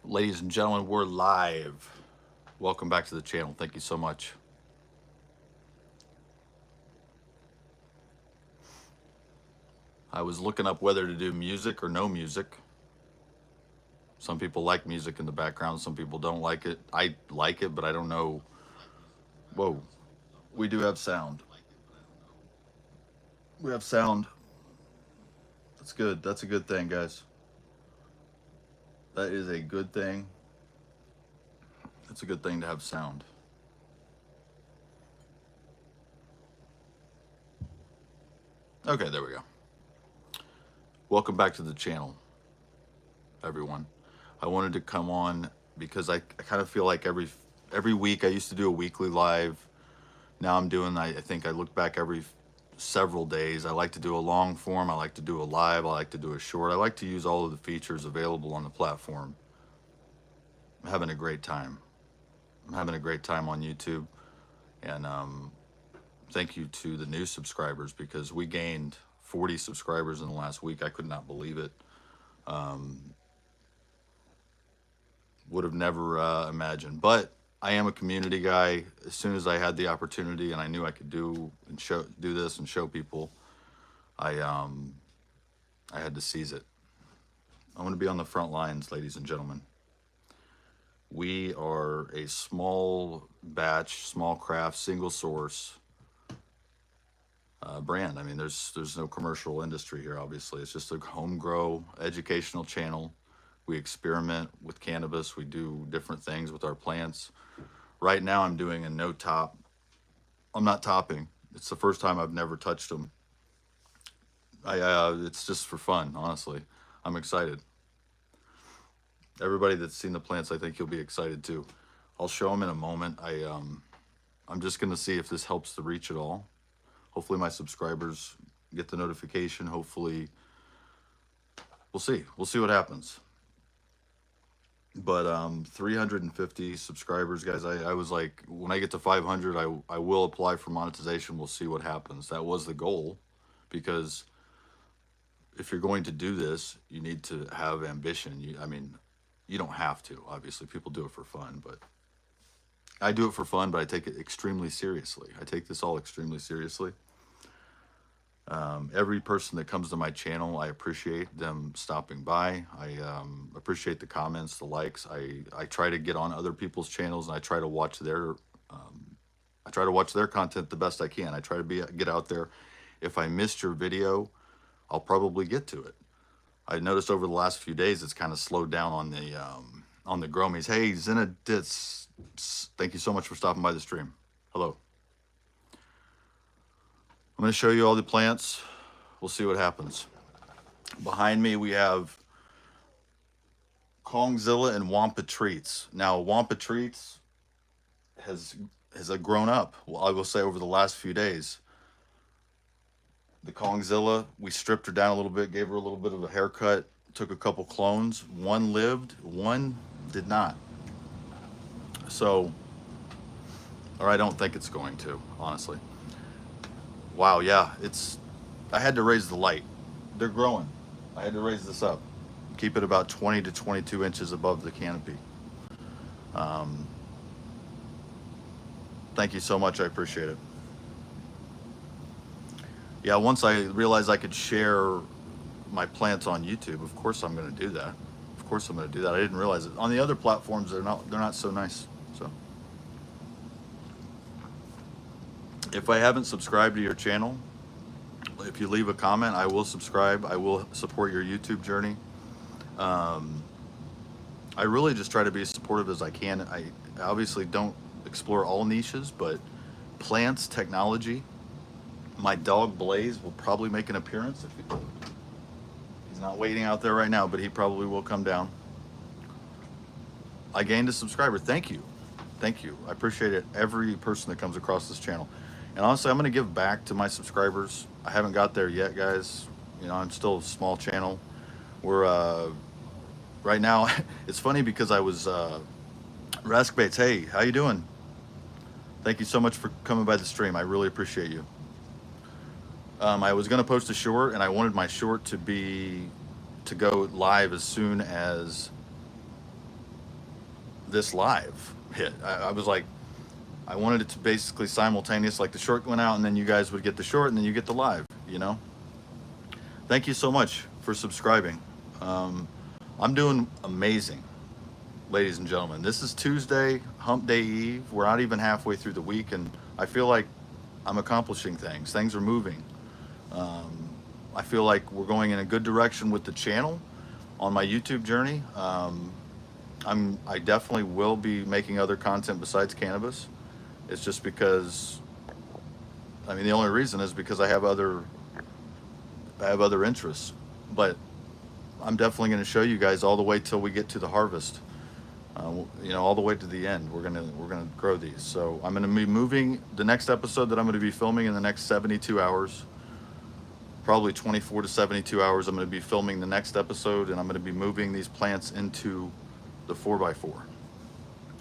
Ladies and gentlemen, we're live. Welcome back to the channel. Thank you so much. I was looking up whether to do music or no music. Some people like music in the background. Some people don't like it. I like it, but I don't know. Whoa, we do have sound. We have sound. That's good. That's a good thing, guys. That is a good thing. It's a good thing to have sound. Okay, there we go. Welcome back to the channel, everyone. I wanted to come on because I kind of feel like every week I used to do a weekly live. Now I'm doing, I think I look back every several days. I like to do a long form. I like to do a live. I like to do a short. I like to use all of the features available on the platform. I'm having a great time. I'm having a great time on YouTube. And thank you to the new subscribers because we gained 40 subscribers in the last week. I could not believe it. Would have never imagined. But I am a community guy. As soon as I had the opportunity and I knew I could do this and show people, I had to seize it. I'm going to be on the front lines, ladies and gentlemen. We are a small batch, small craft, single source brand. I mean, there's no commercial industry here, obviously. It's just a home grow educational channel. We experiment with cannabis. We do different things with our plants. Right now I'm doing a no top. I'm not topping. It's the first time I've never touched them. It's just for fun, honestly. I'm excited. Everybody that's seen the plants, I think you'll be excited too. I'll show them in a moment. I'm just gonna see if this helps the reach at all. Hopefully my subscribers get the notification. Hopefully, we'll see. We'll see what happens. But 350 subscribers, guys. I was like, when I get to 500, I will apply for monetization. We'll see what happens. That was the goal, because if you're going to do this, you need to have ambition. I mean, you don't have to. Obviously, people do it for fun, but I do it for fun. But I take it extremely seriously. I take this all extremely seriously. Every person that comes to my channel, I appreciate them stopping by. I appreciate the comments, the likes. I try to get on other people's channels and I try to watch their content the best I can. I try to get out there. If I missed your video, I'll probably get to it. I noticed over the last few days it's kind of slowed down on the Growmies. Hey, Zenaditz, thank you so much for stopping by the stream. Hello. I'm going to show you all the plants. We'll see what happens. Behind me, we have Kongzilla and Wampa Treats. Now, Wampa Treats has grown up, I will say, over the last few days. The Kongzilla, we stripped her down a little bit, gave her a little bit of a haircut, took a couple clones. One lived, one did not. So, or I don't think it's going to, honestly. Wow, yeah, I had to raise the light. They're growing. I had to raise this up. Keep it about 20 to 22 inches above the canopy. Thank you so much, I appreciate it. Yeah, once I realized I could share my plants on YouTube, of course I'm gonna do that. Of course I'm gonna do that. I didn't realize it. On the other platforms, they're not so nice, so. If I haven't subscribed to your channel, if you leave a comment, I will subscribe. I will support your YouTube journey. I really just try to be as supportive as I can. I obviously don't explore all niches, but plants, technology. My dog Blaze will probably make an appearance. He's not waiting out there right now, but he probably will come down. I gained a subscriber. Thank you. Thank you. I appreciate it. Every person that comes across this channel. And honestly, I'm going to give back to my subscribers. I haven't got there yet, guys. You know, I'm still a small channel. We're, right now, it's funny because I was, Rask Bates, hey, how you doing? Thank you so much for coming by the stream. I really appreciate you. I was going to post a short, and I wanted my short to go live as soon as this live hit. I was like, I wanted it to basically simultaneous, like the short went out and then you guys would get the short and then you get the live, you know? Thank you so much for subscribing. Um, I'm doing amazing, ladies and gentlemen. This is Tuesday, Hump Day Eve. We're not even halfway through the week, and I feel like I'm accomplishing things. Things are moving. Um, I feel like we're going in a good direction with the channel on my YouTube journey. I definitely will be making other content besides cannabis. It's just because, I mean, the only reason is because I have other interests. But I'm definitely going to show you guys all the way till we get to the harvest. You know, all the way to the end. We're gonna grow these. So I'm gonna be moving the next episode that I'm gonna be filming in the next 72 hours, probably 24 to 72 hours. I'm gonna be filming the next episode, and I'm gonna be moving these plants into the 4x4.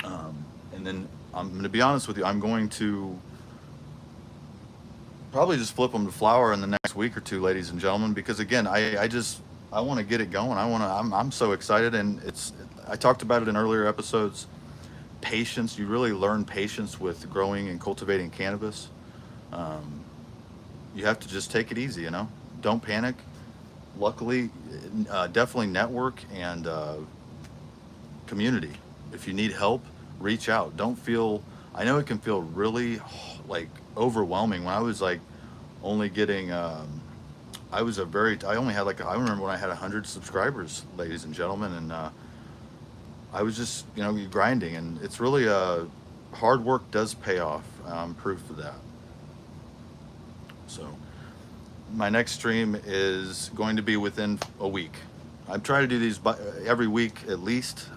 And then I'm gonna be honest with you. I'm going to probably just flip them to flower in the next week or two, ladies and gentlemen, because again, I want to get it going. I'm so excited, and I talked about it in earlier episodes. Patience, you really learn patience with growing and cultivating cannabis. Um, you have to just take it easy, you know. Don't panic. Luckily, definitely network and community. If you need help, reach out. Don't feel. I know it can feel really like overwhelming. When I was like only getting, I was a very. I only had like I remember when I had 100 subscribers, ladies and gentlemen, and I was just grinding, and it's really hard work does pay off. I'm proof of that. So my next stream is going to be within a week. I try to do these every week at least,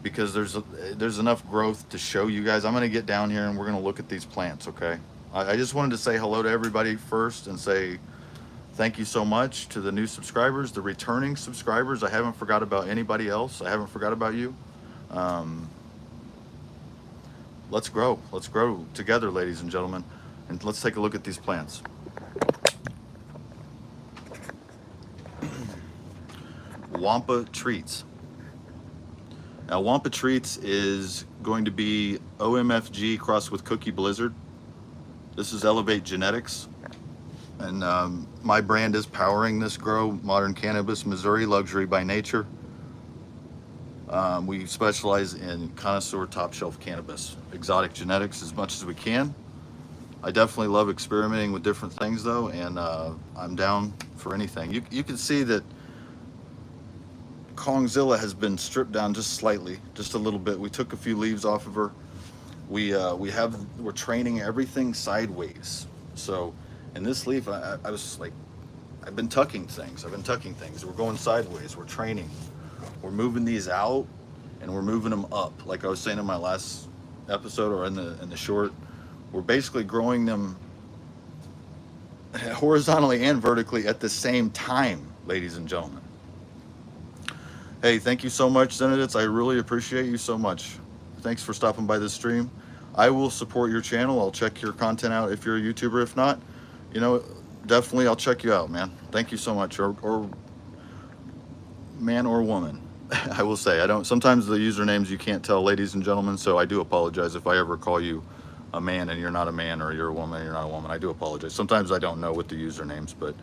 because there's enough growth to show you guys. I'm going to get down here and we're going to look at these plants. Okay. I just wanted to say hello to everybody first and say thank you so much to the new subscribers, the returning subscribers. I haven't forgot about anybody else. I haven't forgot about you. Um, let's grow. Let's grow together, ladies and gentlemen. And let's take a look at these plants. Wampa Treats. Now, Wampa Treats is going to be OMFG crossed with Cookie Blizzard. This is Elevate Genetics. And my brand is powering this grow, Modern Cannabis, Missouri Luxury by Nature. We specialize in connoisseur top shelf cannabis, exotic genetics as much as we can. I definitely love experimenting with different things though, and I'm down for anything. You can see that Kongzilla has been stripped down just slightly, just a little bit. We took a few leaves off of her. We're training everything sideways. So in this leaf, I was like, I've been tucking things. We're going sideways. We're training. We're moving these out, and we're moving them up. Like I was saying in my last episode or in the short, we're basically growing them horizontally and vertically at the same time, ladies and gentlemen. Hey, thank you so much, Zenedits. I really appreciate you so much. Thanks for stopping by this stream. I will support your channel. I'll check your content out if you're a YouTuber. If not, definitely I'll check you out, man. Thank you so much. Or man or woman. I will say, sometimes the usernames you can't tell, ladies and gentlemen, so I do apologize if I ever call you a man and you're not a man, or you're a woman and you're not a woman. I do apologize. Sometimes I don't know with the usernames, but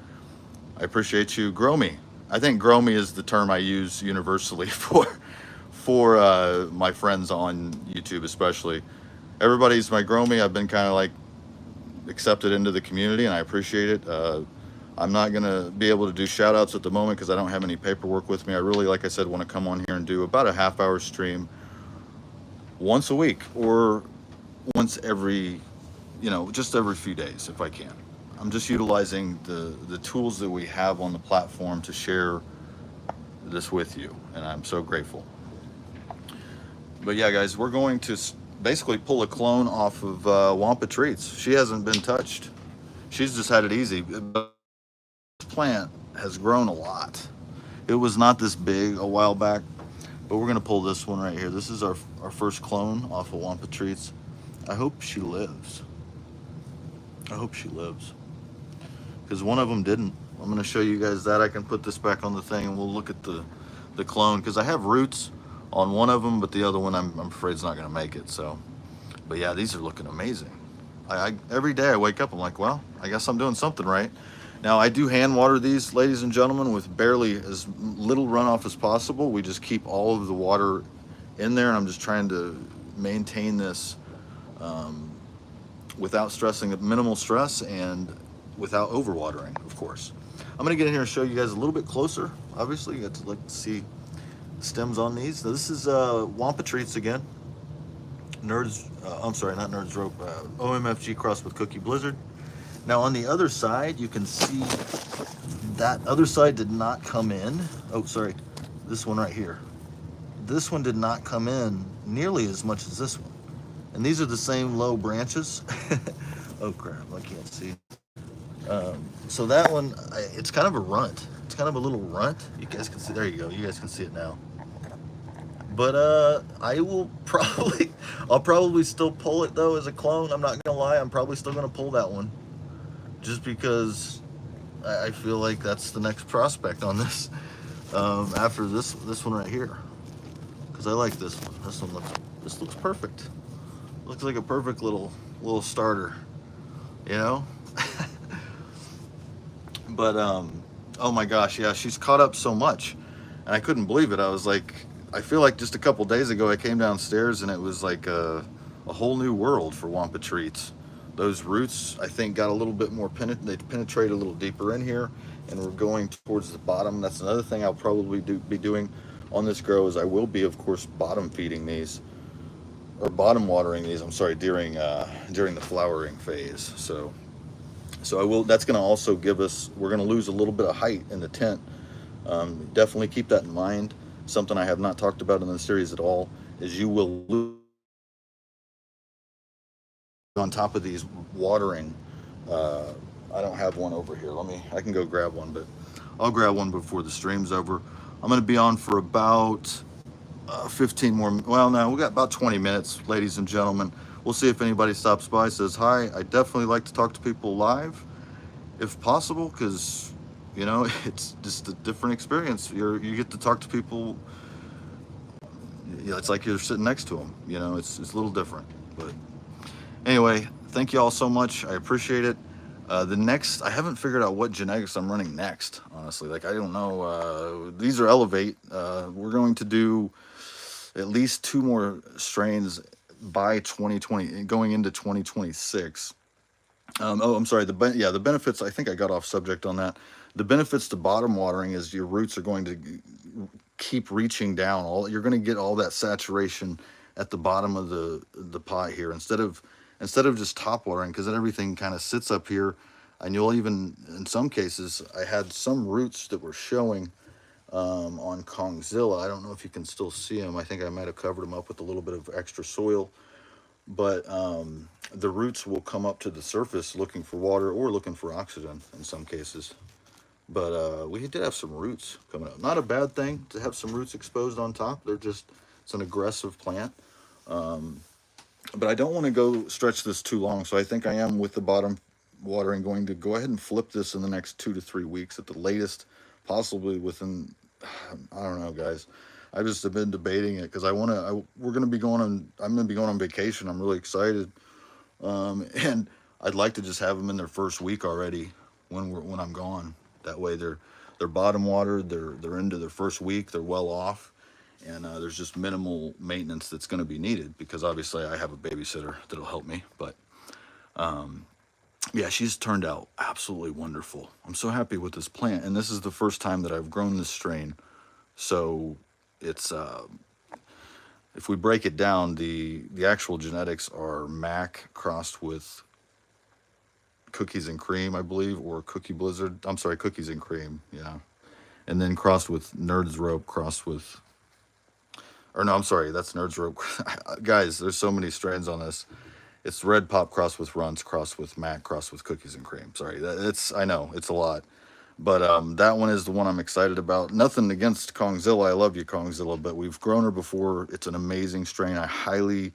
I appreciate you. Growmie. I think Growmie is the term I use universally for my friends on YouTube, especially. Everybody's my Growmie. I've been kind of like accepted into the community, and I appreciate it. I'm not going to be able to do shout outs at the moment because I don't have any paperwork with me. I really, like I said, want to come on here and do about a half-hour stream once a week, or once every, just every few days if I can. I'm just utilizing the tools that we have on the platform to share this with you, and I'm so grateful. But yeah, guys, we're going to basically pull a clone off of Wampa Treats. She hasn't been touched. She's just had it easy. But this plant has grown a lot. It was not this big a while back, but we're going to pull this one right here. This is our first clone off of Wampa Treats. I hope she lives. I hope she lives. Because one of them didn't. I'm going to show you guys that. I can put this back on the thing and we'll look at the clone, because I have roots on one of them, but the other one I'm afraid is not going to make it. So, but yeah, these are looking amazing. Every day I wake up, I'm like, well, I guess I'm doing something right. Now I do hand water these, ladies and gentlemen, with barely as little runoff as possible. We just keep all of the water in there, and I'm just trying to maintain this without stressing, minimal stress, and without overwatering, of course. I'm gonna get in here and show you guys a little bit closer. Obviously, you got to like to see stems on these. Now, this is Wampa Treats again. Nerds, I'm sorry, not Nerds Rope. OMFG crossed with Cookie Blizzard. Now on the other side, you can see that other side did not come in. Oh, sorry, this one right here. This one did not come in nearly as much as this one. And these are the same low branches. Oh crap, I can't see. So that one, it's kind of a runt. It's kind of a little runt. You guys can see, there you go. You guys can see it now. But I will probably, I'll probably still pull it though as a clone. I'm not gonna lie, I'm probably still gonna pull that one. Just because I feel like that's the next prospect on this. After this one right here. Because I like this one. This looks perfect. Looks like a perfect little starter, you know? But oh my gosh, yeah, she's caught up so much. And I couldn't believe it. I was like, I feel like just a couple days ago I came downstairs and it was like a whole new world for Wampa Treats. Those roots, I think, got a little bit more they penetrate a little deeper in here, and we're going towards the bottom. That's another thing I'll probably be doing on this grow is I will be, of course, bottom feeding these, or bottom watering these. I'm sorry, during the flowering phase. So I will. That's going to also give us. We're going to lose a little bit of height in the tent. Definitely keep that in mind. Something I have not talked about in the series at all is you will lose on top of these watering. I don't have one over here. I can go grab one, but I'll grab one before the stream's over. I'm going to be on for about 15 more. Well, no, we got about 20 minutes, ladies and gentlemen. We'll see if anybody stops by, says hi. I definitely like to talk to people live, if possible, because you know it's just a different experience. You get to talk to people. It's like you're sitting next to them. You know, it's a little different. But anyway, thank you all so much. I appreciate it. The next, I haven't figured out what genetics I'm running next, honestly. Like, I don't know. These are Elevate. We're going to do at least 2 more strains by 2020, going into 2026. Oh, I'm sorry. The benefits, I think I got off subject on that. The benefits to bottom watering is your roots are going to keep reaching down. You're going to get all that saturation at the bottom of the pot here instead of just top watering, because then everything kind of sits up here, and you'll even, in some cases, I had some roots that were showing on Kongzilla. I don't know if you can still see them. I think I might have covered them up with a little bit of extra soil, but the roots will come up to the surface looking for water or looking for oxygen in some cases. But we did have some roots coming up. Not a bad thing to have some roots exposed on top. It's an aggressive plant. But I don't want to go stretch this too long, so I think I am, with the bottom watering, going to go ahead and flip this in the next 2 to 3 weeks at the latest, possibly within, I don't know, guys. I just have been debating it because I'm going to be going on vacation. I'm really excited. And I'd like to just have them in their first week already when I'm gone. That way they're bottom watered, they're into their first week, they're well off. And there's just minimal maintenance that's going to be needed, because obviously I have a babysitter that'll help me. But yeah, she's turned out absolutely wonderful. I'm so happy with this plant, and this is the first time that I've grown this strain. So it's if we break it down, the actual genetics are Mac crossed with Cookies and Cream, I believe, or Cookie Blizzard. I'm sorry, Cookies and Cream, yeah. And then crossed with Nerds Rope, crossed with, or no, I'm sorry, that's Nerds Rope. Guys, there's so many strains on this. It's Red Pop crossed with Runts, crossed with Mac, crossed with Cookies and Cream. Sorry, I know, it's a lot. But that one is the one I'm excited about. Nothing against Kongzilla. I love you, Kongzilla, but we've grown her before. It's an amazing strain. I highly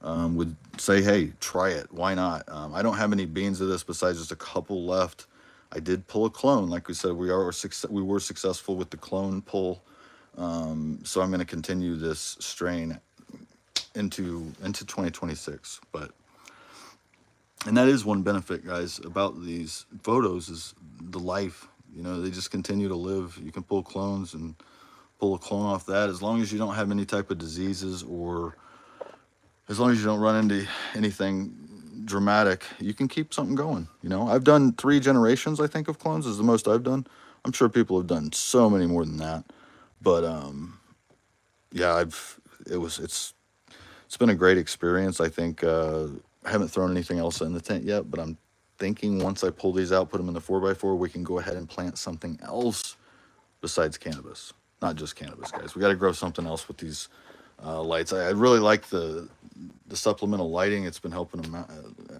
would say, hey, try it. Why not? I don't have any beans of this besides just a couple left. I did pull a clone. Like we said, we were successful with the clone pull So I'm going to continue this strain into 2026. But and that is one benefit, guys, about these photos is the life. You know, they just continue to live. You can pull clones and pull a clone off that as long as you don't have any type of diseases, or as long as you don't run into anything dramatic, you can keep something going. You know, I've done 3 generations, I think, of clones is the most I've done. I'm sure people have done so many more than that. But yeah, it's been a great experience. I think I haven't thrown anything else in the tent yet, but I'm thinking once I pull these out, put them in the 4x4, we can go ahead and plant something else besides cannabis. Not just cannabis, guys. We got to grow something else with these lights. I really like the supplemental lighting. It's been helping them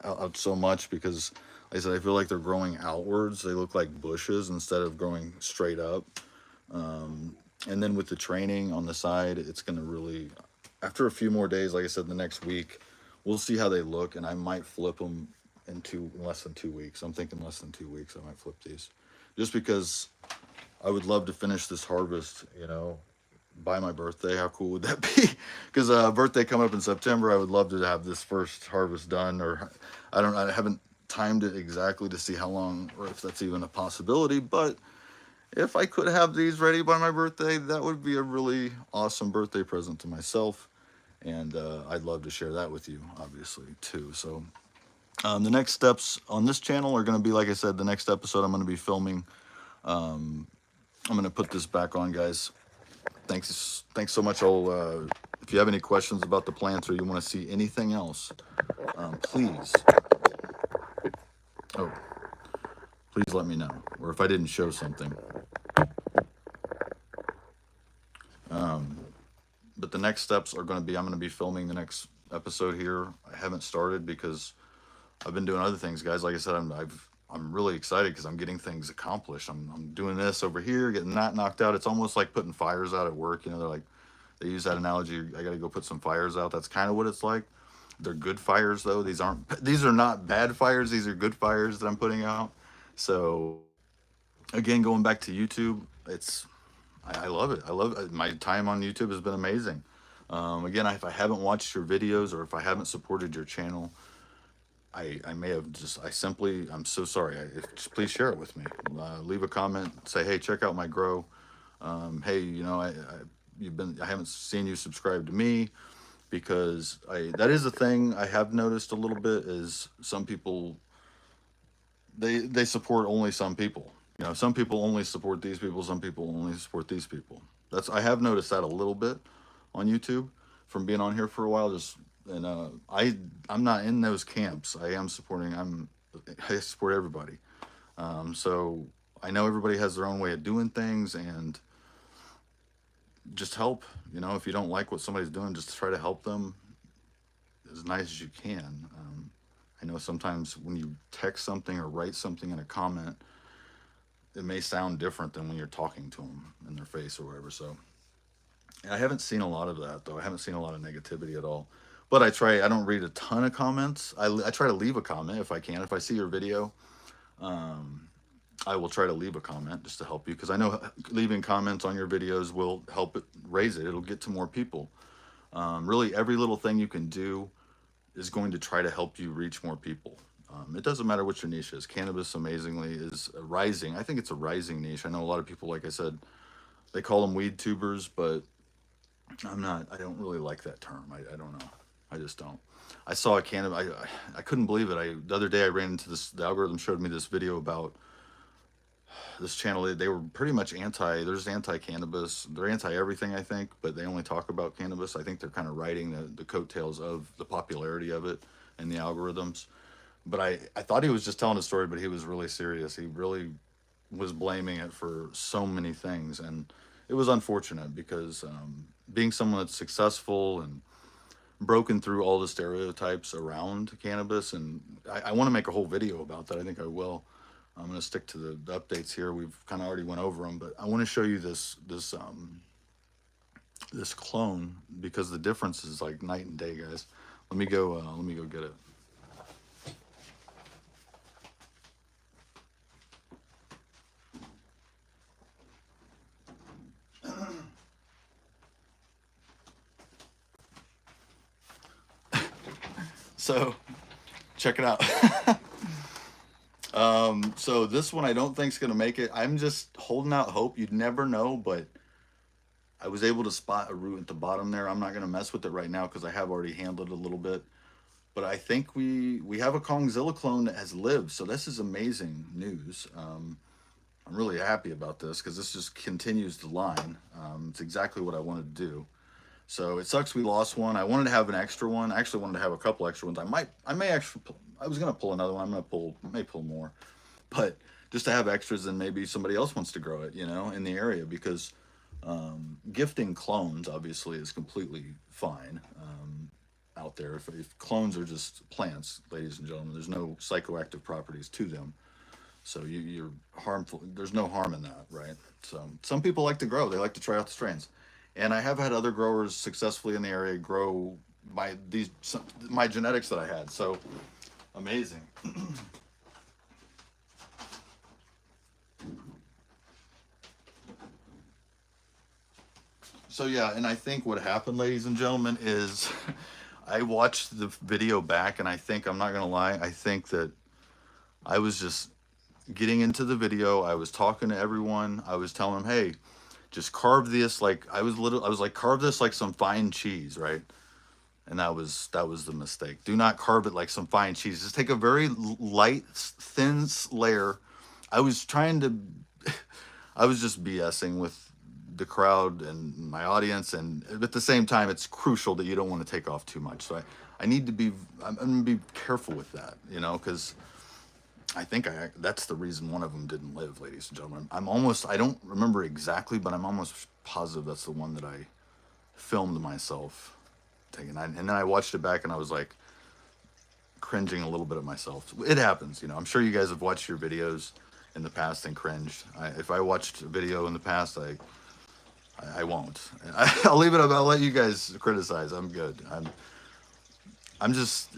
out so much because, like I said, I feel like they're growing outwards. They look like bushes instead of growing straight up. And then with the training on the side, it's going to really, after a few more days, like I said, the next week, we'll see how they look, and I might flip them in less than 2 weeks. I'm thinking less than 2 weeks I might flip these, just because I would love to finish this harvest, you know, by my birthday. How cool would that be? Because birthday coming up in September, I would love to have this first harvest done. Or I haven't timed it exactly to see how long or if that's even a possibility. But if I could have these ready by my birthday, that would be a really awesome birthday present to myself. And I'd love to share that with you, obviously, too. So the next steps on this channel are going to be, like I said, the next episode I'm going to be filming. I'm going to put this back on, guys. Thanks so much. If you have any questions about the plants or you want to see anything else, please, oh, please let me know. Or if I didn't show something. But the next steps are going to be, I'm going to be filming the next episode here. I haven't started because I've been doing other things, guys. Like I said, I'm really excited because I'm getting things accomplished. I'm doing this over here, getting that knocked out. It's almost like putting fires out at work. You know, they use that analogy. I got to go put some fires out. That's kind of what it's like. They're good fires though. These are not bad fires. These are good fires that I'm putting out. So again, going back to YouTube, I love it. I love it. My time on YouTube has been amazing. Again, if I haven't watched your videos or if I haven't supported your channel, I may have I'm so sorry. Just please share it with me. Leave a comment. Say, hey, check out my grow. Hey, you know, I haven't seen you subscribe to me, because that is a thing I have noticed a little bit is some people, they support only some people. You know, some people only support these people. Some people only support these people. I have noticed that a little bit on YouTube from being on here for a while. And I'm not in those camps. I support everybody. So I know everybody has their own way of doing things, and just help. You know, if you don't like what somebody's doing, just try to help them as nice as you can. I know sometimes when you text something or write something in a comment, it may sound different than when you're talking to them in their face or whatever. So I haven't seen a lot of that, though. I haven't seen a lot of negativity at all. But I don't read a ton of comments. I try to leave a comment if I can. If I see your video, I will try to leave a comment just to help you, because I know leaving comments on your videos will help it raise it. It'll get to more people. Really, every little thing you can do is going to try to help you reach more people. It doesn't matter what your niche is. Cannabis, amazingly, is a rising. I think it's a rising niche. I know a lot of people, like I said, they call them weed tubers, but I don't really like that term. I don't know. I just don't. I saw a cannabis. I couldn't believe it. The other day I ran into this. The algorithm showed me this video about this channel. They were pretty much they're just anti-cannabis. They're anti-everything, I think, but they only talk about cannabis. I think they're kind of riding the coattails of the popularity of it and the algorithms. But I thought he was just telling a story, but he was really serious. He really was blaming it for so many things. And it was unfortunate because being someone that's successful and broken through all the stereotypes around cannabis, and I want to make a whole video about that. I think I will. I'm going to stick to the updates here. We've kind of already went over them, but I want to show you this clone, because the difference is like night and day, guys. Let me go get it. So check it out. So this one I don't think is gonna make it. I'm just holding out hope. You'd never know, but I was able to spot a root at the bottom there. I'm not gonna mess with it right now because I have already handled it a little bit. But I think we have a Kongzilla clone that has lived. So this is amazing news. I'm really happy about this because this just continues the line. It's exactly what I wanted to do. So it sucks we lost one. I wanted to have an extra one. I actually wanted to have a couple extra ones. I may actually, I was gonna pull another one. I'm gonna pull, may pull more, but just to have extras and maybe somebody else wants to grow it, you know, in the area because gifting clones obviously is completely fine out there. If clones are just plants, ladies and gentlemen, there's no psychoactive properties to them. So you're harmful. There's no harm in that, right? So some people like to grow. They like to try out the strains, and I have had other growers successfully in the area grow my genetics that I had. So amazing. So yeah, and I think what happened, ladies and gentlemen, is I watched the video back, and I think I'm not gonna lie. I think that I was just getting into the video. I was talking to everyone. I was telling them, "Hey, just carve this like I was like carve this like some fine cheese, right?" And that was the mistake. Do not carve it like some fine cheese. Just take a very light, thin layer. I was trying to, I was just BSing with the crowd and my audience, and at the same time, it's crucial that you don't want to take off too much. So I need to be, I'm gonna be careful with that, you know, because I think that's the reason one of them didn't live, ladies and gentlemen. I don't remember exactly, but I'm almost positive that's the one that I filmed myself taking. And then I watched it back and I was like cringing a little bit at myself. It happens, you know. I'm sure you guys have watched your videos in the past and cringed. If I watched a video in the past, I won't. I'll leave it up. I'll let you guys criticize. I'm good. I'm just,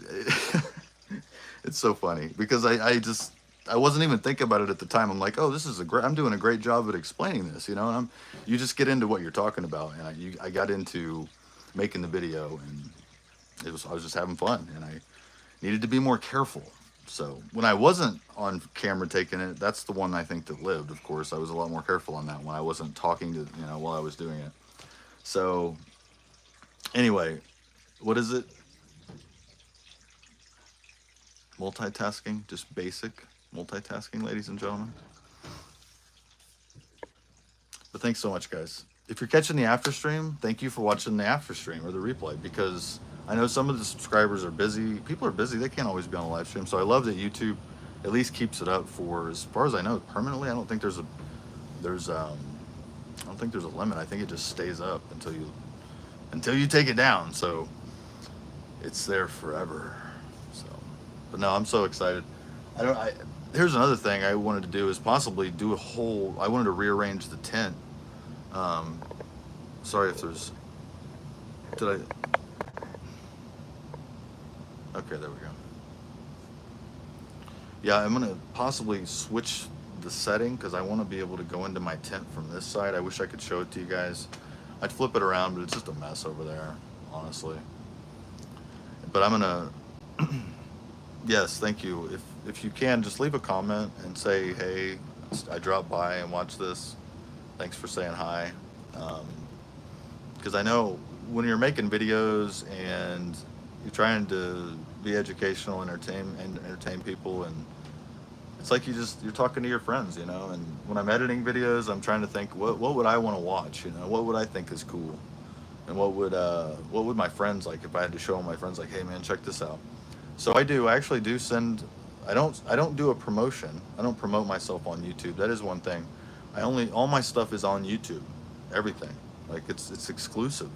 it's so funny because I wasn't even thinking about it at the time. I'm like, oh, I'm doing a great job at explaining this, you know. And you just get into what you're talking about, and I got into making the video, and I was just having fun, and I needed to be more careful. So when I wasn't on camera taking it, that's the one I think that lived. Of course, I was a lot more careful on that when I wasn't talking to, you know, while I was doing it. So anyway, what is it? Multitasking, just basic multitasking, ladies and gentlemen. But thanks so much, guys. If you're catching the after stream, thank you for watching the after stream or the replay, because I know some of the subscribers are busy. People are busy. They can't always be on a live stream. So I love that YouTube at least keeps it up for, as far as I know, permanently. I don't think I don't think there's a limit. I think it just stays up until you take it down. So it's there forever. So, but no, I'm so excited. Here's another thing I wanted to do is possibly do I wanted to rearrange the tent. Sorry if there's, did I, okay, there we go. Yeah, I'm gonna possibly switch the setting because I want to be able to go into my tent from this side. I wish I could show it to you guys. I'd flip it around, but it's just a mess over there, honestly. But I'm gonna, yes, thank you. If you can, just leave a comment and say, hey, I dropped by and watched this. Thanks for saying hi. Because I know when you're making videos and you're trying to be educational, entertain people, and it's like you're talking to your friends, you know. And when I'm editing videos, I'm trying to think what would I want to watch, you know, what would I think is cool, and what would my friends like if I had to show my friends, like, hey man, check this out. So I actually do send. I don't do a promotion. I don't promote myself on YouTube. That is one thing. All my stuff is on YouTube. Everything. Like it's exclusive.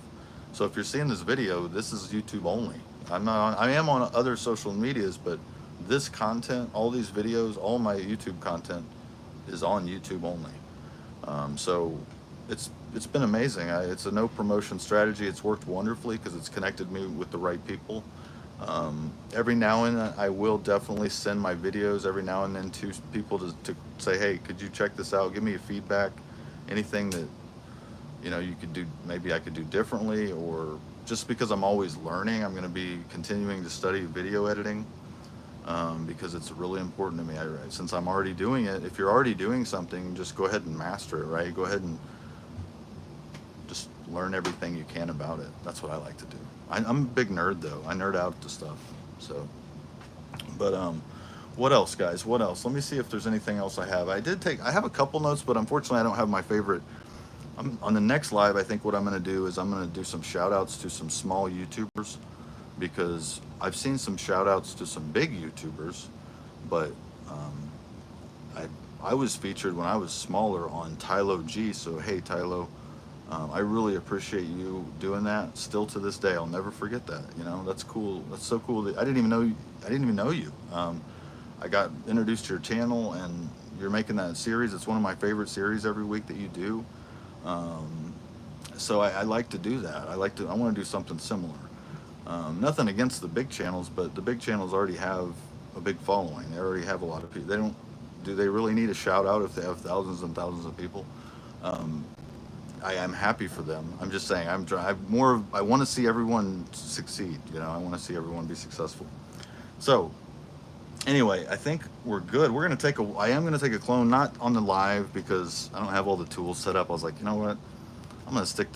So if you're seeing this video, this is YouTube only. I am on other social medias, but this content, all these videos, all my YouTube content is on YouTube only. So it's been amazing. It's a no promotion strategy. It's worked wonderfully because it's connected me with the right people. Every now and then I will definitely send my videos every now and then to people to say, hey, could you check this out? Give me a feedback. Anything that you know, you could do, maybe I could do differently, or just because I'm always learning, I'm going to be continuing to study video editing, because it's really important to me. Since I'm already doing it, if you're already doing something, just go ahead and master it, right? Go ahead and just learn everything you can about it. That's what I like to do. I'm a big nerd though. I nerd out to stuff. So, but what else, guys? What else? Let me see if there's anything else I have. I have a couple notes, but unfortunately, I don't have my favorite. On the next live, I think what I'm going to do is I'm going to do some shout outs to some small YouTubers, because I've seen some shout outs to some big YouTubers, but I I was featured when I was smaller on Tylo G. So hey, Tylo, I really appreciate you doing that. Still to this day, I'll never forget that. You know, that's cool. That's so cool. I didn't even know. I didn't even know you. I got introduced to your channel, and you're making that series. It's one of my favorite series every week that you do. Um, so I like to do that. I want to do something similar. Nothing against the big channels, but the big channels already have a big following. They already have a lot of people. They don't. Do they really need a shout out if they have thousands and thousands of people? Um, I am happy for them. I'm just saying. I want to see everyone succeed. You know, I want to see everyone be successful. So anyway, I think we're good. I am gonna take a clone, not on the live because I don't have all the tools set up. I was like, you know what? I'm gonna stick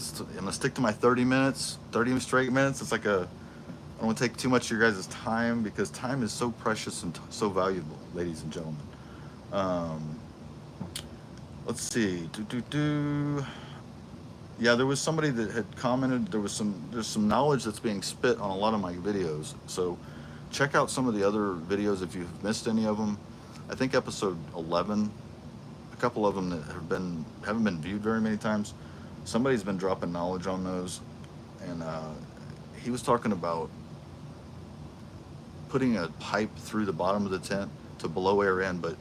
to my 30 minutes, 30 straight minutes. It's like I don't want to take too much of your guys' time, because time is so precious and so valuable, ladies and gentlemen. Um, let's see. Yeah, there was somebody that had commented. There's some knowledge that's being spit on a lot of my videos. So check out some of the other videos if you've missed any of them. I think episode 11, a couple of them that haven't been viewed very many times. Somebody's been dropping knowledge on those, and he was talking about putting a pipe through the bottom of the tent to blow air in, but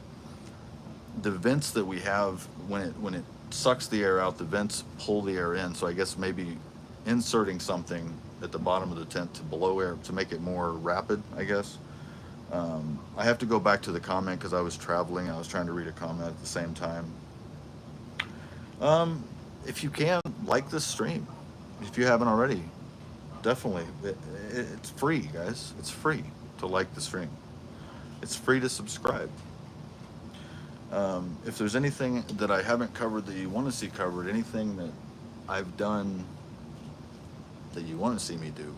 the vents that we have, when it sucks the air out, the vents pull the air in. So I guess maybe inserting something at the bottom of the tent to blow air to make it more rapid, I guess. I have to go back to the comment because I was traveling. I was trying to read a comment at the same time. If you can, like this stream, if you haven't already, definitely. It's free, guys. It's free to like the stream. It's free to subscribe. If there's anything that I haven't covered that you want to see covered, anything that I've done that you want to see me do,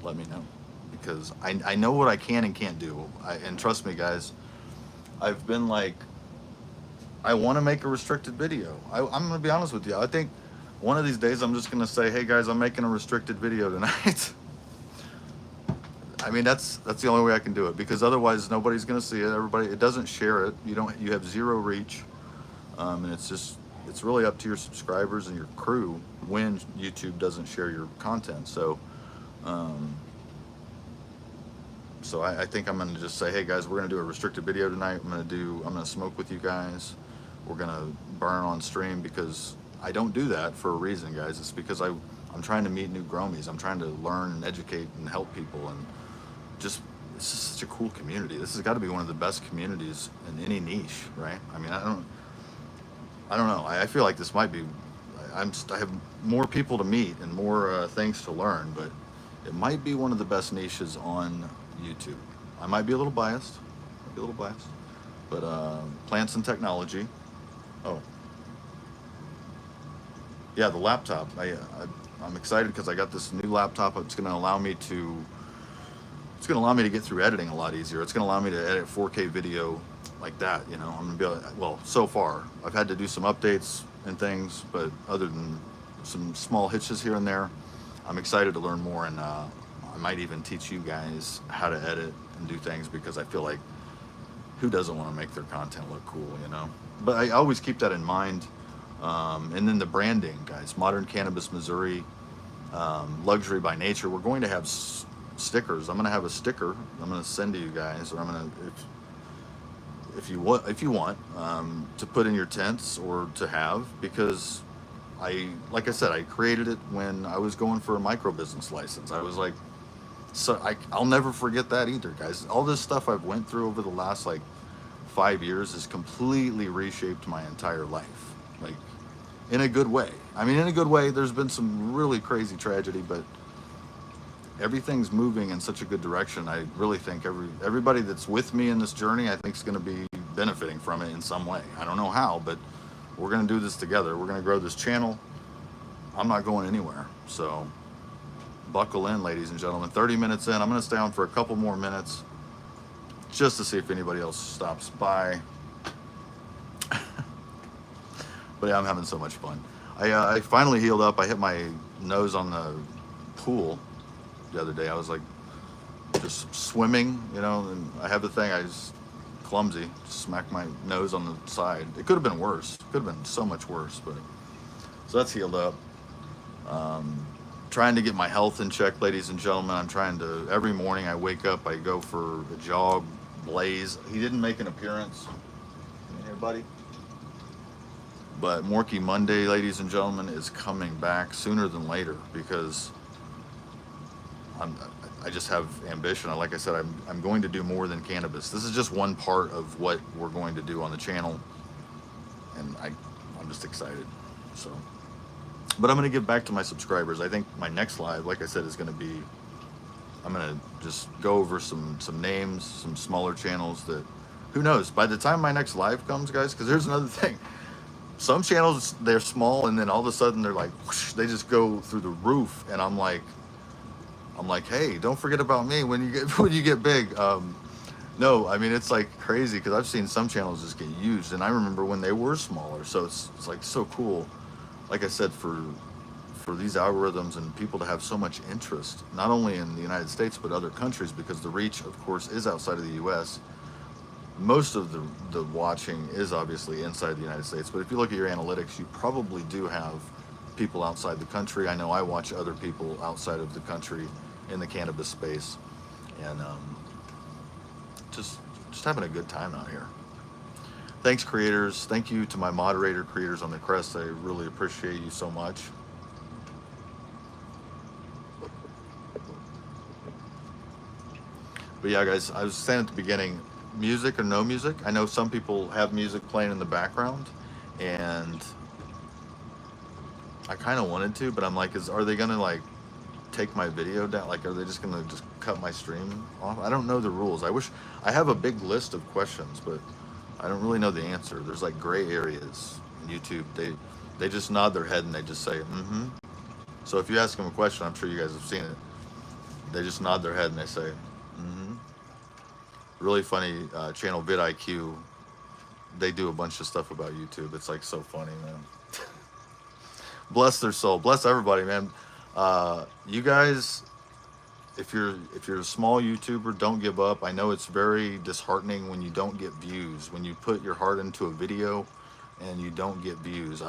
let me know, because I know what I can and can't do. And trust me, guys, I've been like, I want to make a restricted video. I'm going to be honest with you. I think one of these days I'm just going to say, hey guys, I'm making a restricted video tonight. I mean, that's the only way I can do it, because otherwise nobody's going to see it. It doesn't share it. You have zero reach. And it's really up to your subscribers and your crew when YouTube doesn't share your content. So, I think I'm going to just say, hey guys, we're going to do a restricted video tonight. I'm going to smoke with you guys. We're going to burn on stream, because I don't do that for a reason, guys. It's because I'm trying to meet new Growmies. I'm trying to learn and educate and help people, and it's just such a cool community. This has got to be one of the best communities in any niche, right? I mean, I don't know. I feel like this might be. I have more people to meet and more things to learn, but it might be one of the best niches on YouTube. I might be a little biased. But plants and technology. Oh, yeah, the laptop. I'm excited because I got this new laptop. It's going to allow me to get through editing a lot easier. It's going to allow me to edit 4K video like that. You know, I'm going to be able to, well, so far I've had to do some updates and things, but other than some small hitches here and there, I'm excited to learn more, and I might even teach you guys how to edit and do things, because I feel like who doesn't want to make their content look cool, you know? But I always keep that in mind. And then the branding, guys. Modern Cannabis Missouri, Luxury by Nature. We're going to have stickers. I'm going to have a sticker I'm going to send to you guys, or I'm going to, if you want, to put in your tents or to have, because like I said, I created it when I was going for a micro business license. I was like, so I'll never forget that either, guys. All this stuff I've went through over the last 5 years has completely reshaped my entire life. Like, in a good way. I mean, in a good way. There's been some really crazy tragedy, but everything's moving in such a good direction. I really think everybody that's with me in this journey, I think, is going to be benefiting from it in some way. I don't know how, but we're going to do this together. We're going to grow this channel. I'm not going anywhere. So buckle in, ladies and gentlemen. 30 minutes in. I'm going to stay on for a couple more minutes just to see if anybody else stops by. But yeah, I'm having so much fun. I finally healed up. I hit my nose on the pool the other day. I was like just swimming, you know, and I have the thing, I just clumsy, just smacked my nose on the side. It could have been worse. It could have been so much worse, but so that's healed up. Trying to get my health in check, ladies and gentlemen. I'm trying to, every morning I wake up, I go for a jog. Blaze, he didn't make an appearance. You here, buddy? But Morky Monday, ladies and gentlemen, is coming back sooner than later because I just have ambition. Like I said, I'm going to do more than cannabis. This is just one part of what we're going to do on the channel, and I'm just excited. So, but I'm going to give back to my subscribers. I think my next live, like I said, is going to be, I'm going to just go over some names, some smaller channels that, who knows, by the time my next live comes, guys, because there's another thing. Some channels, they're small, and then all of a sudden they're like, whoosh, they just go through the roof, and I'm like, hey, don't forget about me when you get big. No, I mean, it's like crazy because I've seen some channels just get used, and I remember when they were smaller. So it's like so cool. Like I said, for these algorithms and people to have so much interest, not only in the United States but other countries, because the reach, of course, is outside of the U.S. Most of the watching is obviously inside the United States, but if you look at your analytics, you probably do have people outside the country. I know I watch other people outside of the country in the cannabis space, and just having a good time out here. Thanks, creators. Thank you to my moderator creators on the crest. I really appreciate you so much. But yeah, guys, I was saying at the beginning, music or no music, I know some people have music playing in the background, and I kind of wanted to, but I'm like, are they gonna like take my video down? Like, are they just gonna just cut my stream off? I don't know the rules. I wish I have a big list of questions, but I don't really know the answer. There's like gray areas in YouTube. They just nod their head and they just say mm-hmm. So if you ask them a question, I'm sure you guys have seen it, they just nod their head and they say mm-hmm. Really funny channel vidIQ. They do a bunch of stuff about YouTube. It's like so funny, man. Bless their soul. Bless everybody, man. You guys, if you're a small YouTuber, don't give up. I know it's very disheartening when you don't get views, when you put your heart into a video and you don't get views.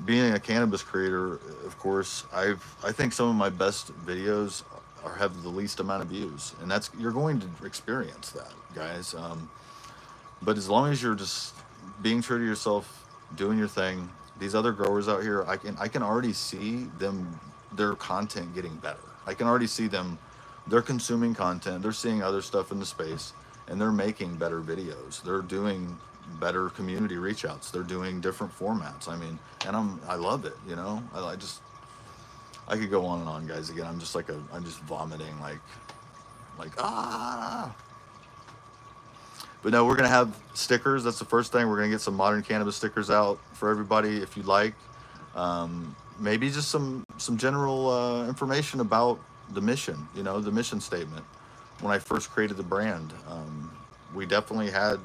Being a cannabis creator, of course, I think some of my best videos have the least amount of views, and you're going to experience that, guys. But as long as you're just being true to yourself, doing your thing, these other growers out here, I can already see them, their content getting better. I can already see them, they're consuming content, they're seeing other stuff in the space, and they're making better videos. They're doing better community reach outs. They're doing different formats. I mean, and I love it, you know? I could go on and on, guys. Again, I'm just vomiting, like ah. But no, we're gonna have stickers. That's the first thing. We're gonna get some modern cannabis stickers out for everybody if you'd like. Maybe just some general information about the mission. You know, the mission statement. When I first created the brand, we definitely had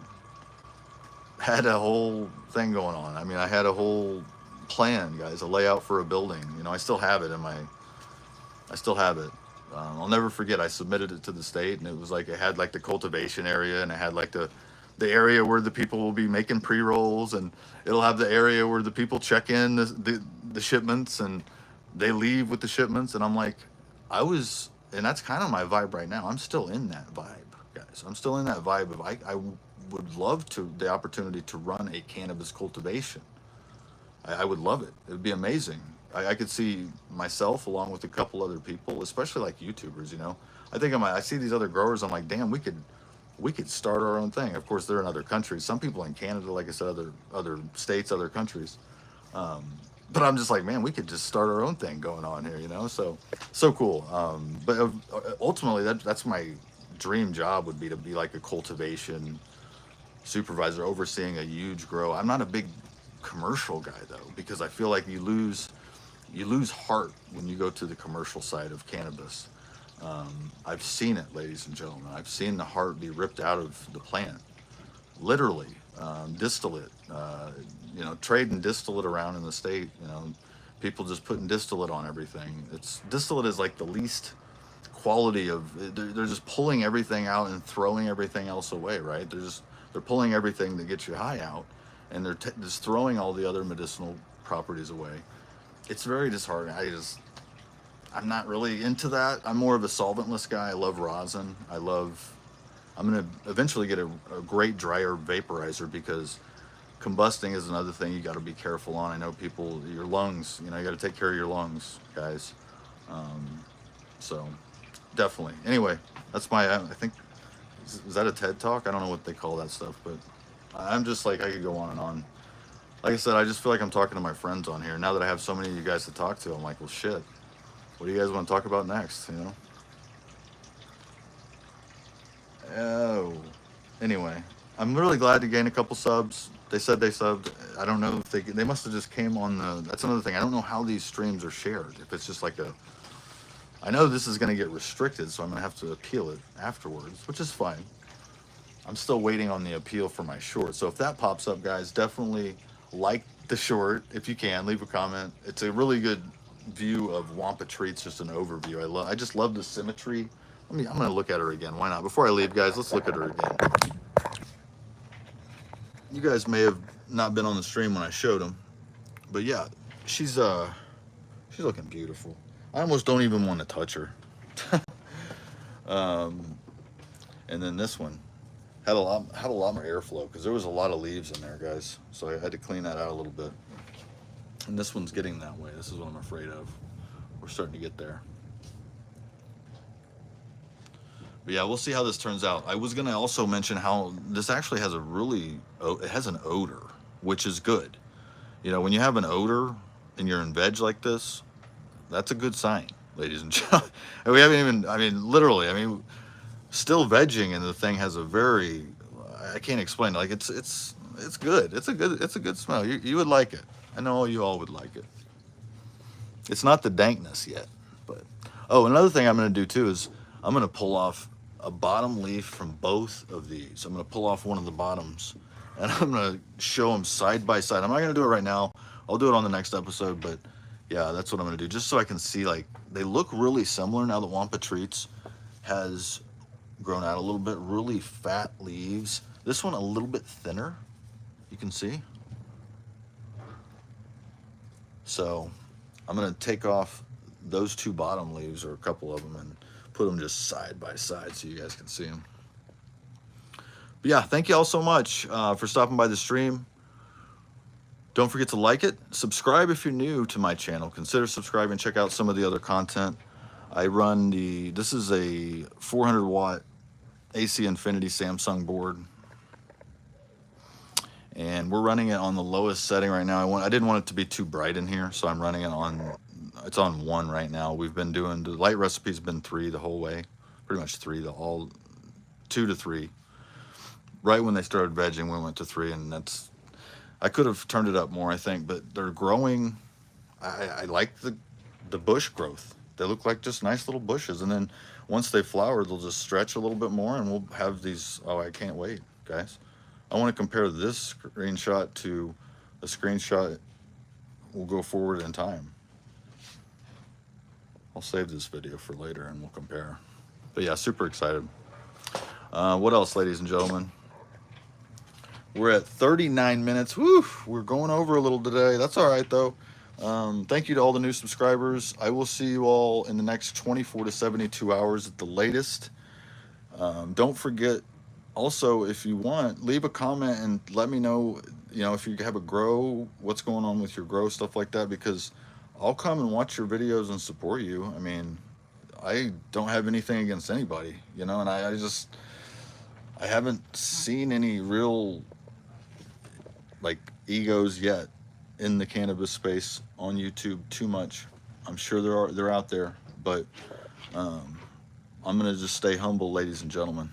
a whole thing going on. I mean, I had a whole plan, guys, a layout for a building. You know, I still have it. I'll never forget, I submitted it to the state, and it was like, it had like the cultivation area, and it had like the area where the people will be making pre-rolls, and it'll have the area where the people check in the shipments and they leave with the shipments. And I'm like, and that's kind of my vibe right now. I'm still in that vibe, guys. I'm still in that vibe of I would love the opportunity to run a cannabis cultivation. I would love it. It would be amazing. I could see myself along with a couple other people, especially like YouTubers, you know. I see these other growers, I'm like, damn, we could start our own thing. Of course, they're in other countries. Some people in Canada, like I said, other states, other countries. But I'm just like, man, we could just start our own thing going on here, you know? So cool. But ultimately, that's my dream job would be to be like a cultivation supervisor overseeing a huge grow. I'm not a big commercial guy though, because I feel like you lose heart when you go to the commercial side of cannabis. I've seen it, ladies and gentlemen. I've seen the heart be ripped out of the plant, literally. Distillate, you know, trading distillate around in the state. You know, people just putting distillate on everything. It's distillate is like the least quality of. They're just pulling everything out and throwing everything else away. Right? They're pulling everything that gets you high out, and they're just throwing all the other medicinal properties away. It's very disheartening. I'm not really into that. I'm more of a solventless guy. I love rosin. I'm going to eventually get a great dryer vaporizer because combusting is another thing you got to be careful on. I know people, your lungs, you know, you got to take care of your lungs, guys. So definitely. Anyway, that's I think, is that a TED talk? I don't know what they call that stuff, but I'm just like, I could go on and on. Like I said, I just feel like I'm talking to my friends on here. Now that I have so many of you guys to talk to, I'm like, well, shit. What do you guys want to talk about next? You know? Oh, anyway, I'm really glad to gain a couple subs. They said they subbed. I don't know if they must have just came on the. That's another thing. I don't know how these streams are shared. If it's just like a. I know this is going to get restricted, so I'm going to have to appeal it afterwards, which is fine. I'm still waiting on the appeal for my short. So if that pops up, guys, definitely like the short if you can. Leave a comment. It's a really good view of Wampa Treats, just an overview. I just love the symmetry. I'm gonna look at her again. Why not? Before I leave, guys, let's look at her again. You guys may have not been on the stream when I showed them, but yeah, she's looking beautiful. I almost don't even want to touch her. And then this one had a lot more airflow because there was a lot of leaves in there, guys. So I had to clean that out a little bit. And this one's getting that way. This is what I'm afraid of. We're starting to get there. But yeah, we'll see how this turns out. I was going to also mention how this actually has it has an odor, which is good. You know, when you have an odor and you're in veg like this, that's a good sign, ladies and gentlemen. And we haven't even, I mean, literally, I mean, still vegging and the thing has a very, I can't explain it. Like it's good. It's a good smell. You would like it. I know you all would like it. It's not the dankness yet, but, oh, another thing I'm going to do too is I'm going to pull off a bottom leaf from both of these. I'm going to pull off one of the bottoms and I'm going to show them side by side. I'm not going to do it right now. I'll do it on the next episode, but yeah, that's what I'm going to do just so I can see, like, they look really similar now that Wampa Treats has grown out a little bit, really fat leaves. This one a little bit thinner, you can see. So I'm going to take off those two bottom leaves, or a couple of them, and put them just side by side so you guys can see them. But yeah, thank you all so much for stopping by the stream. Don't forget to like it. Subscribe if you're new to my channel. Consider subscribing. Check out some of the other content. I run this is a 400 watt AC Infinity Samsung board. And we're running it on the lowest setting right now. I didn't want it to be too bright in here, so I'm running it it's on 1 right now. We've been doing, the light recipe's been 3 the whole way. Pretty much 3, 2 to 3. Right when they started vegging, we went to 3, and I could have turned it up more, I think, but they're growing. I like the bush growth. They look like just nice little bushes, and then once they flower, they'll just stretch a little bit more, and we'll have these. Oh, I can't wait, guys. I want to compare this screenshot to a screenshot we'll go forward in time. I'll save this video for later and we'll compare. But yeah, super excited. What else, ladies and gentlemen? We're at 39 minutes. Woo, we're going over a little today. That's all right, though. Thank you to all the new subscribers. I will see you all in the next 24 to 72 hours at the latest. Don't forget, also, if you want, leave a comment and let me know, you know, if you have a grow, what's going on with your grow, stuff like that, because I'll come and watch your videos and support you. I mean, I don't have anything against anybody, you know, and I haven't seen any real, like, egos yet. in the cannabis space on YouTube too much. I'm sure they're out there, but I'm gonna just stay humble, ladies and gentlemen.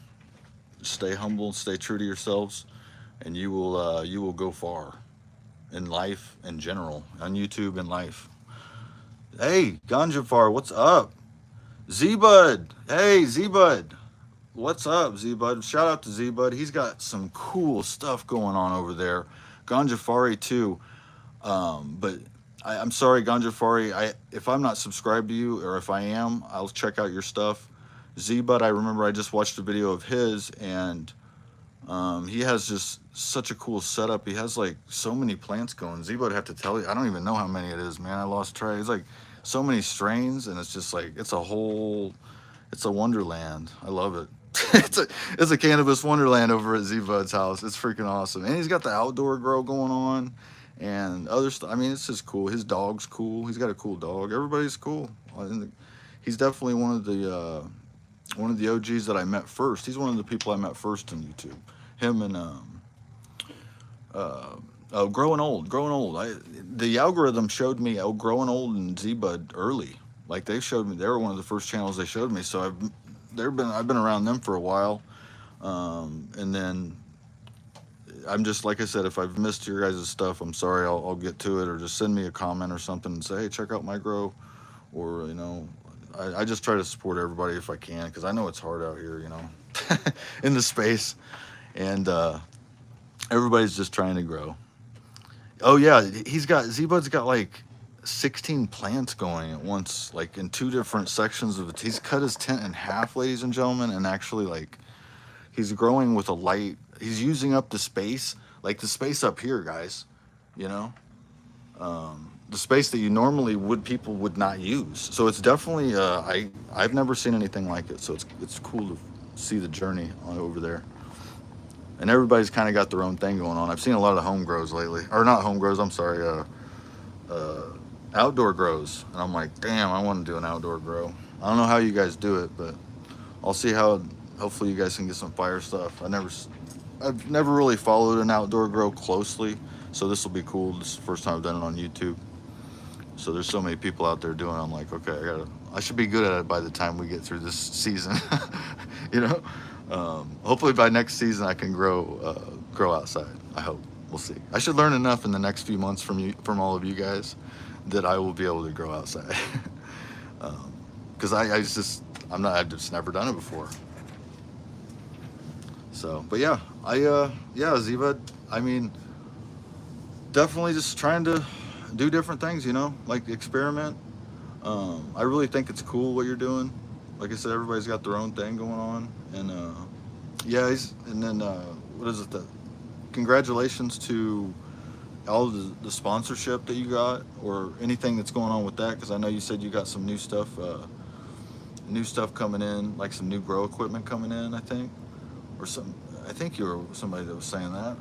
Stay humble, stay true to yourselves, and you will go far in life in general, on YouTube and life. Hey, Ganjafar, what's up? Z Bud, hey Z Bud, what's up Z Bud? Shout out to Z Bud. He's got some cool stuff going on over there. Ganjafari too. But I'm sorry, Ganjafari. If I'm not subscribed to you, or if I am, I'll check out your stuff. Z Bud, I remember I just watched a video of his, and he has just such a cool setup. He has like so many plants going. Z Bud, have to tell you, I don't even know how many it is, man. I lost track. It's like so many strains, and it's just like it's a wonderland. I love it. It's a cannabis wonderland over at Z Bud's house. It's freaking awesome, and he's got the outdoor grow going on, and other stuff. I mean, it's just cool. His dog's cool. He's got a cool dog. Everybody's cool. He's definitely one of the OGs that I met first. He's one of the people I met first on YouTube. Him and growing old, growing old. The algorithm showed me growing old and Z Bud early. Like they showed me, they were one of the first channels they showed me. So I've been around them for a while, and then I'm just like I said, if I've missed your guys' stuff, I'm sorry. I'll get to it, or just send me a comment or something and say, hey, check out my grow, or I just try to support everybody if I can, because I know it's hard out here, in the space, and everybody's just trying to grow. Oh yeah, Z-Bud's got like 16 plants going at once, like in two different sections of it. He's cut his tent in half, ladies and gentlemen, and actually like he's growing with a light. He's using up the space, like the space up here, guys. You know, the space that you normally people would not use. So it's definitely I've never seen anything like it. So it's cool to see the journey on over there. And everybody's kind of got their own thing going on. I've seen a lot of home grows lately, or not home grows. I'm sorry, outdoor grows. And I'm like, damn, I want to do an outdoor grow. I don't know how you guys do it, but I'll see how. Hopefully, you guys can get some fire stuff. I've never really followed an outdoor grow closely, so this will be cool. This is the first time I've done it on YouTube. So there's so many people out there doing it. I'm like, okay, I should be good at it by the time we get through this season. you know. Hopefully by next season I can grow outside. I hope. We'll see. I should learn enough in the next few months from all of you guys, that I will be able to grow outside. Because I've just never done it before. So, but yeah, Z-Bud, I mean, definitely just trying to do different things, like experiment. I really think it's cool what you're doing. Like I said, everybody's got their own thing going on, and what is it? Congratulations to all the sponsorship that you got, or anything that's going on with that, because I know you said you got some new stuff coming in, like some new grow equipment coming in, I think, or some. I think you were somebody that was saying that.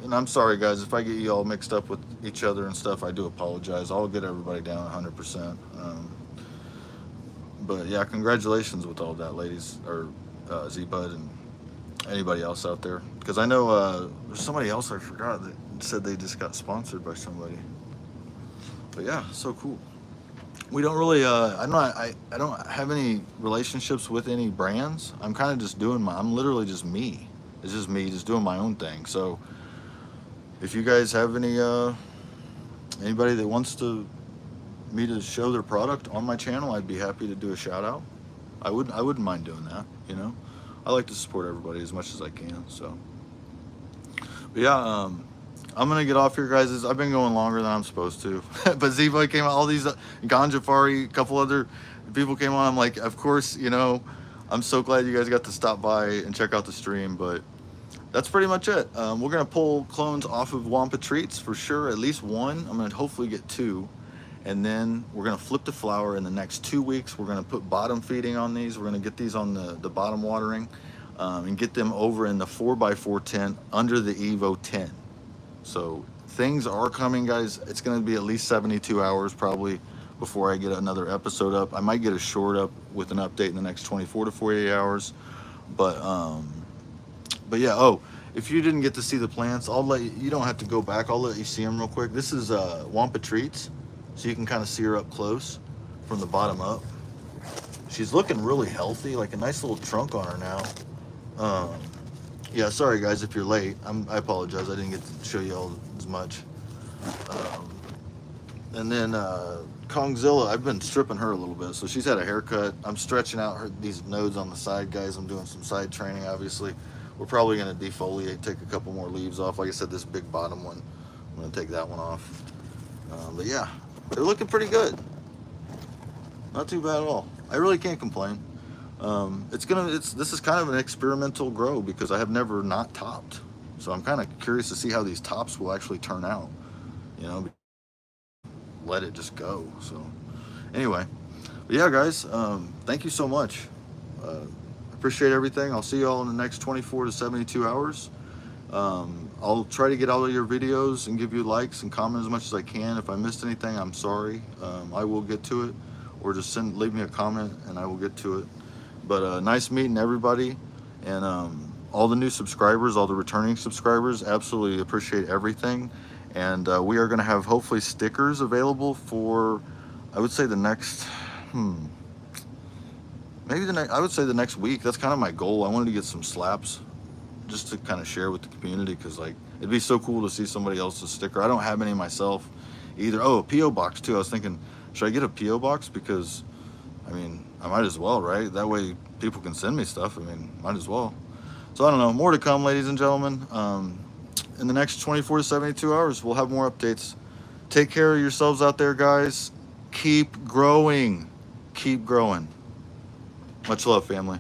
And I'm sorry, guys, if I get you all mixed up with each other and stuff. I do apologize. I'll get everybody down 100%. But yeah, congratulations with all that, ladies, or Z-Bud and anybody else out there. Because I know there's somebody else I forgot that said they just got sponsored by somebody. But yeah, so cool. We don't really, I don't have any relationships with any brands. I'm kind of just I'm literally just me. It's just me just doing my own thing. So if you guys have anybody that wants me to show their product on my channel, I'd be happy to do a shout out. I wouldn't mind doing that, I like to support everybody as much as I can. So, but yeah, I'm gonna get off here, guys. I've been going longer than I'm supposed to. But Z-Boy came out, all these Ganjafari, a couple other people came on. I'm like, of course, I'm so glad you guys got to stop by and check out the stream. But that's pretty much it. We're gonna pull clones off of Wampa Treats for sure, at least one. I'm gonna hopefully get two. And then we're gonna flip the flower in the next 2 weeks. We're gonna put bottom feeding on these. We're gonna get these on the bottom watering, and get them over in the 4x4 tent under the Evo 10. So things are coming, guys. It's gonna be at least 72 hours probably before I get another episode up. I might get a short up with an update in the next 24 to 48 hours. But yeah. Oh, if you didn't get to see the plants, I'll let you, you don't have to go back. I'll let you see them real quick. This is Wampa Treats, so you can kind of see her up close from the bottom up. She's looking really healthy, like a nice little trunk on her now. Um, yeah, sorry guys if you're late. I apologize. I didn't get to show you all as much. Um, and then Kongzilla, I've been stripping her a little bit, so she's had a haircut. I'm stretching out these nodes on the side, guys. I'm doing some side training, obviously. We're probably going to defoliate, take a couple more leaves off. Like I said, this big bottom one, I'm going to take that one off. But yeah, they're looking pretty good. Not too bad at all. I really can't complain. This is kind of an experimental grow because I have never not topped. So I'm kind of curious to see how these tops will actually turn out. You know, let it just go. So anyway, but yeah, guys, thank you so much. Appreciate everything. I'll see you all in the next 24 to 72 hours. I'll try to get all of your videos and give you likes and comments as much as I can. If I missed anything, I'm sorry. I will get to it, or just leave me a comment and I will get to it. But nice meeting everybody, and all the new subscribers, all the returning subscribers. Absolutely appreciate everything. And we are going to have hopefully stickers available for, I would say the next, maybe the next, I would say the next week. That's kind of my goal. I wanted to get some slaps just to kind of share with the community, because like it'd be so cool to see somebody else's sticker. I don't have any myself either. Oh, a PO box too. I was thinking, should I get a PO box? Because I mean, I might as well, right? That way people can send me stuff. I mean, might as well. So I don't know, more to come, ladies and gentlemen. In the next 24 to 72 hours, we'll have more updates. Take care of yourselves out there, guys. Keep growing. Keep growing. Much love, family.